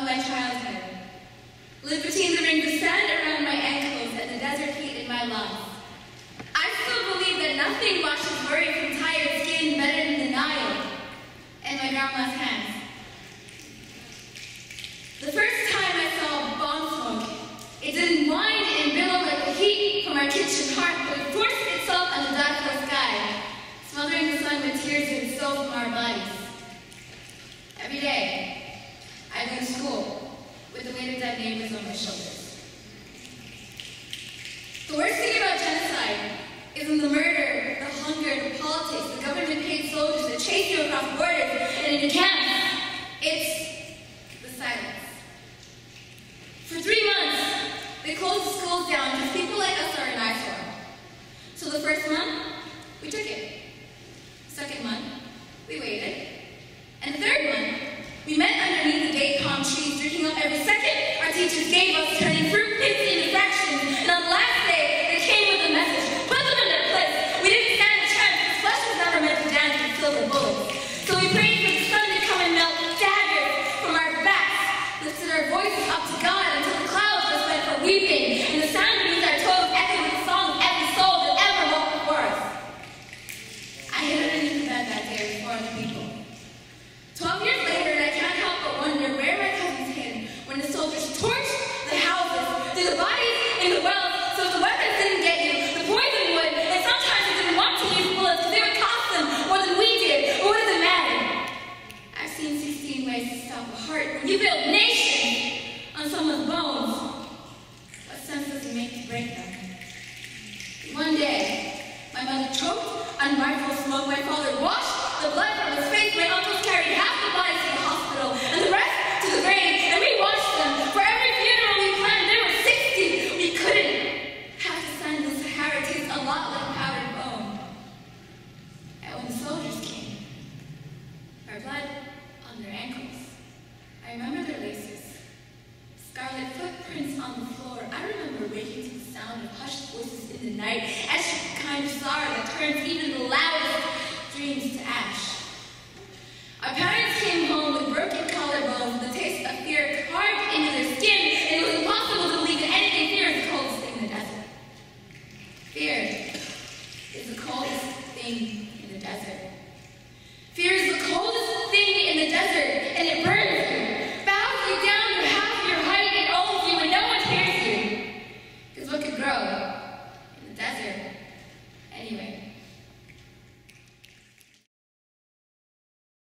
of my childhood. Lived between the rings of sand around my ankles and the desert heat in my lungs. I still believe that nothing washes worry from tired skin better than the Nile and my grandma's hands. The first time I saw bomb smoke, it didn't whine and billow like the heat from our kitchen hearth, but it forced itself on the dark sky, smothering the sun with tears and soap from our bodies. Every day, I go to school with the weight of dead neighbors on my shoulders. The worst thing about genocide isn't the murder, the hunger, the politics, the government-paid soldiers that chase you across borders and into camps. It's the silence. For 3 months, they closed the schools down because people like us are an eyesore. So the first month, we took it. Second month, we waited. And the third month, we met underneath the date palm trees, drinking up every second our teachers gave us, turning fruit pits into fractions. And on the last day, they came with a message. Put them in their place. We didn't stand a chance because flesh was never meant to dance with silver bullets. So we prayed for the sun to come and melt daggers from our backs, lifted our voices up to God until the clouds were spent for weeping, and the sound beneath our toes echoed with the song of every soul that ever walked before us. I hid underneath the bed that day before other people. 12 years later, I can't help but wonder where my cousins hid when the soldiers torched the houses, threw the bodies in the wells, so if the weapons didn't get you, the poison would, and sometimes they didn't want to use bullets because they would cost them more than we did, but what does it matter? I've seen 16 ways to stop a heart. When you build nations on someone's bones, what sense does it make to break them? One day, my mother choked on rifle smoke, my father washed the blood from his face, my uncles carried half the bodies to the hospital, and the rest to the grave, and we watched them. For every funeral we planned, there were 60. We couldn't have to send the Sahara taste a lot like powdered bone. And when the soldiers came, our blood on their ankles, I remember their laces, scarlet footprints on the floor. I remember waking to the sound of hushed voices in the night, etched with the kind of sorrow that turns even